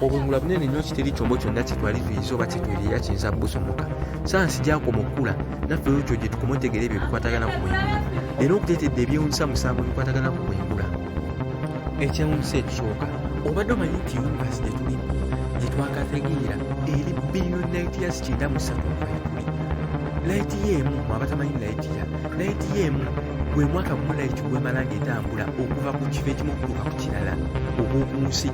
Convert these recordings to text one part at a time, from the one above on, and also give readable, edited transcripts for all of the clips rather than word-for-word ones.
obwengula bunene nnyo kiteri kyombo kyonna kyetwaliriza oba kyetweriya kiyinza busomoka. Sayansi gyakoma okukula naffe ekyo gye tukoma otegeera ebyo bikwatagana ku bwengula. Era okuleetedde ebyewuunyisa musanvu bikwatagana ku bwengula. Ekyewuunyisa ekisooka, obadde omanyi nti universe gye tulimu gye twakategeera eri biliyoni light years 93. Light y'emu abatamanyi light y'emu gwe mwaka gumu light gwemala ng'etambula okuva ku kifo ekimu okutuuka ku kirala obw'oku nsi.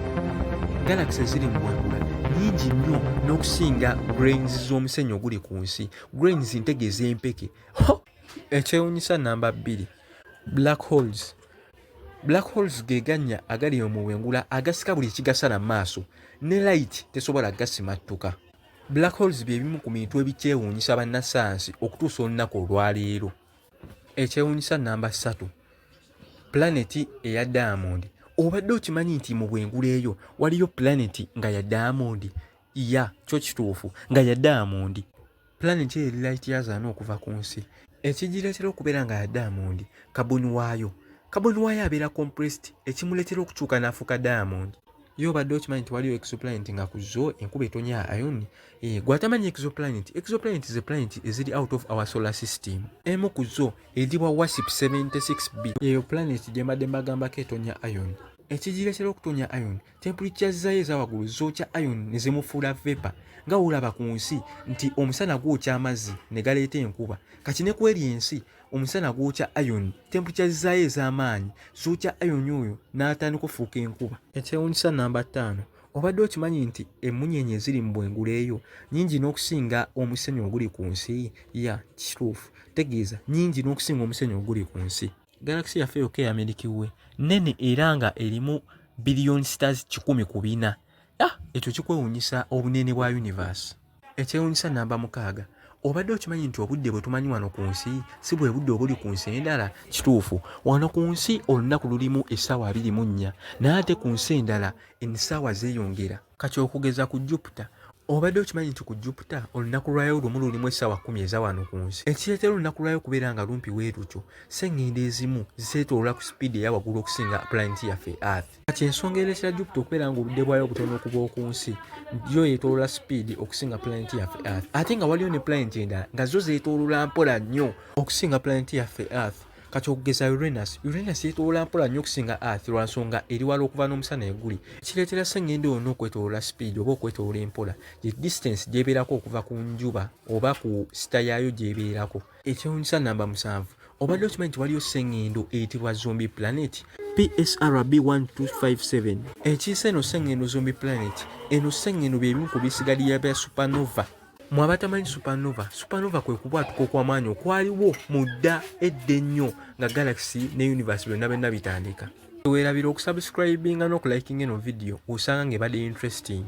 Galaxy eziri mu bwengula nnyingi nnyo n'okusinga grains z'omusenyu oguli ku nsi. Grains ntegeeza empeke. Ekyewuunyisa namba 2, black holes. Black holes ge gannya agali mu bwengula agasika buli kigasala mu maaso ne light tesobola gasimattuka. Black holes bye bimu ku bintu ebikyewuunyisa bannasayansi okutuusa olunaku olwaleero. Ekyewuunyisa namba 3, planeti eya Diamond. Obadde okimanyi nti mu bwengula eyo waliyo planeti nga ya Diamond? Kyo kituufu nga ya Diamond. Planeti eri light years 4 okuva ku nsi. Ekigireetera okubeera nga ya Diamond, kaboni waayo abeera compressed, ekimuleetera okukyuka n'afuuka Diamond. Yo obadde okimanyi nti waliyo exoplanet nga ku zo enkuba etonya iron? Gw'atamanyi exoplanet ze planet eziri out of our solar system. Emu ku zo eyitibwa WASP 76b. Eyo planet gye mbadde mbagambako etonya iron. Ekigireetera okutonya iron, temperature zayo eza waggulu zookya iron ne zimufuula vapor. Nga olaba ku nsi nti omusana gwokya amazzi ne galeeta enkuba, kati ne ku eri ensi omusana gwokya iron, temperature zayo ez'amaanyi zookya iron oyo n'atandika okufuuka enkuba. Ekyewuunyisa namba 5, obadde okimanyi nti emmunyeenye eziri mu bwengula eyo nnyingi n'okusinga omusenyu oguli ku nsi? Kituufu, tegeeza nnyingi n'okusinga omusenyu oguli ku nsi. Galaxy yaffe yokka eya Milky Way nnene era nga erimu billion stars 104. Ekyo kikwewuunyisa obunene bwa universe. Ekyewuunyisa namba 6, obadde okimanyi nti obudde bwe tumanyi wano ku nsi si bwe budde obuli ku nsi endala? Kituufu, wano ku nsi olunaku lulimu essaawa 24 naye ate ku nsi endala essaawa zeeyongera. Kati okugeza ku Jupiter, obadde okimanyi nti ku Jupiter olunaku lwayo lumu lulimu essaawa 10 eza wano ku nsi. Ekireetera olunaku lwayo kubeera nga lumpi weerutyo, sseŋŋendo ezimu ziseetoloola ku sipiidi eya waggulu okusinga planeti yaffe Earth. Kati ensonga ereetera Jupiter okubeera nga obudde bwayo butono okuva ku nsi, yo yeetooloola sipiidi okusinga planeti yaffe Earth. Ate nga waliyo ne planeti endala nga zo zeetooloola mpola nnyo okusinga planeti yaffe Earth. Kati okugeza Uranus yeetooloola mpola nnyo okusinga Earth lwa nsonga eri wala okuva n'omusana eguli. Kireetera sseŋŋendo yonna okwetooloola sipiidi oba okwetooloola empola, ye distance gy'ebeerako okuva ku njuba oba ku sita yaayo gy'ebeerako. Ekyewuunyisa namba 7, obadde okimanyi nti waliyo sseŋŋendo eyitibwa zombie planet PSRB 1257. Ekiisa eno sseŋŋendo zombie planet, eno sseŋŋendo bye bimu ku bisigalira bya supernova. Mu abatamanyi supernova kwe kubwatuka okw'amaanyi okwaliwo mu dda edda ennyo nga galaxy ne universe byonna bitandika. Weerabira okusubscribinga n'okulayikinga eno video osanga ng'ebadde interesting.